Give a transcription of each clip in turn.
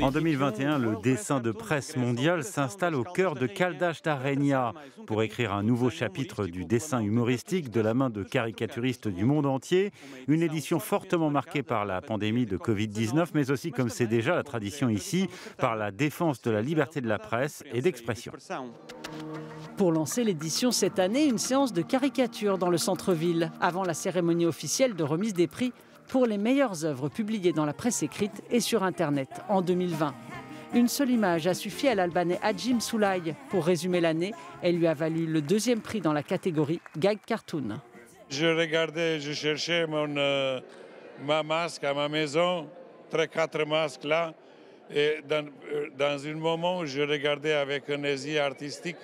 En 2021, le dessin de presse mondial s'installe au cœur de Caldas da Rainha pour écrire un nouveau chapitre du dessin humoristique de la main de caricaturistes du monde entier. Une édition fortement marquée par la pandémie de Covid-19, mais aussi, comme c'est déjà la tradition ici, par la défense de la liberté de la presse et d'expression. Pour lancer l'édition cette année, une séance de caricature dans le centre-ville, avant la cérémonie officielle de remise des prix pour les meilleures œuvres publiées dans la presse écrite et sur Internet en 2020. Une seule image a suffi à l'Albanais Hajim Soulaï pour résumer l'année. Elle lui a valu le 2e prix dans la catégorie Gag Cartoon. Je cherchais ma masque à ma maison, 4 masques là. Et dans un moment, je regardais avec un œil artistique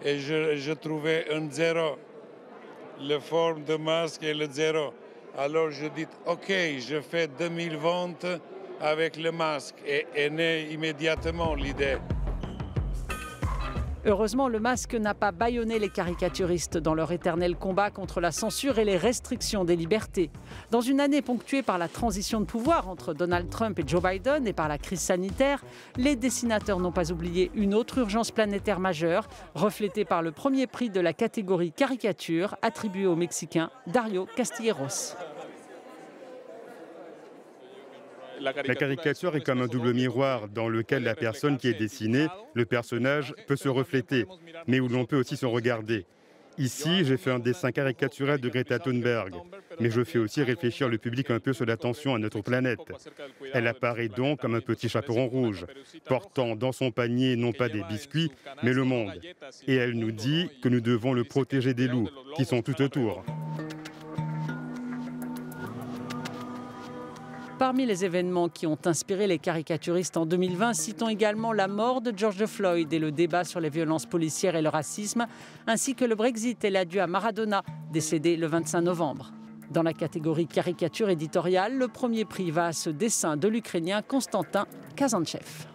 et je trouvais un zéro, la forme de masque et le zéro. Alors je dis, OK, je fais 2000 ventes avec le masque et est née immédiatement l'idée. Heureusement, le masque n'a pas bâillonné les caricaturistes dans leur éternel combat contre la censure et les restrictions des libertés. Dans une année ponctuée par la transition de pouvoir entre Donald Trump et Joe Biden et par la crise sanitaire, les dessinateurs n'ont pas oublié une autre urgence planétaire majeure, reflétée par le premier prix de la catégorie caricature attribué au Mexicain Dario Castilleros. La caricature est comme un double miroir dans lequel la personne qui est dessinée, le personnage, peut se refléter, mais où l'on peut aussi se regarder. Ici, j'ai fait un dessin caricatural de Greta Thunberg, mais je fais aussi réfléchir le public un peu sur l'attention à notre planète. Elle apparaît donc comme un petit chaperon rouge, portant dans son panier non pas des biscuits, mais le monde. Et elle nous dit que nous devons le protéger des loups, qui sont tout autour. Parmi les événements qui ont inspiré les caricaturistes en 2020, citons également la mort de George Floyd et le débat sur les violences policières et le racisme, ainsi que le Brexit et l'adieu à Maradona, décédé le 25 novembre. Dans la catégorie caricature éditoriale, le premier prix va à ce dessin de l'Ukrainien Konstantin Kazantsev.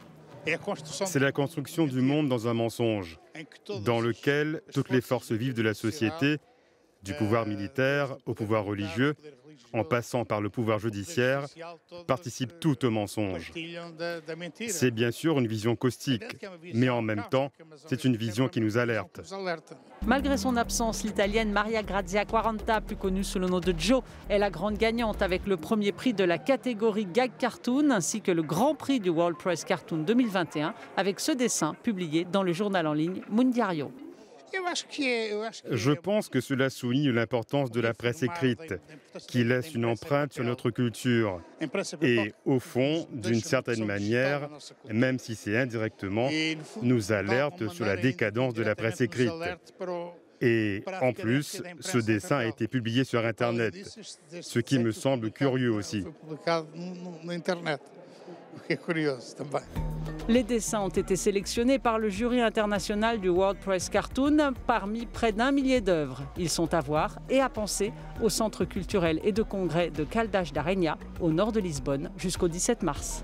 C'est la construction du monde dans un mensonge, dans lequel toutes les forces vives de la société, du pouvoir militaire au pouvoir religieux, en passant par le pouvoir judiciaire, participent toutes au mensonge. C'est bien sûr une vision caustique, mais en même temps, c'est une vision qui nous alerte. Malgré son absence, l'Italienne Maria Grazia Quaranta, plus connue sous le nom de Jo, est la grande gagnante avec le premier prix de la catégorie Gag Cartoon, ainsi que le grand prix du World Press Cartoon 2021, avec ce dessin publié dans le journal en ligne Mundiario. Je pense que cela souligne l'importance de la presse écrite, qui laisse une empreinte sur notre culture. Et au fond, d'une certaine manière, même si c'est indirectement, nous alerte sur la décadence de la presse écrite. Et en plus, ce dessin a été publié sur Internet, ce qui me semble curieux aussi. Les dessins ont été sélectionnés par le jury international du World Press Cartoon parmi près d'1 millier d'œuvres. Ils sont à voir et à penser au Centre culturel et de congrès de Caldas da Rainha, au nord de Lisbonne, jusqu'au 17 mars.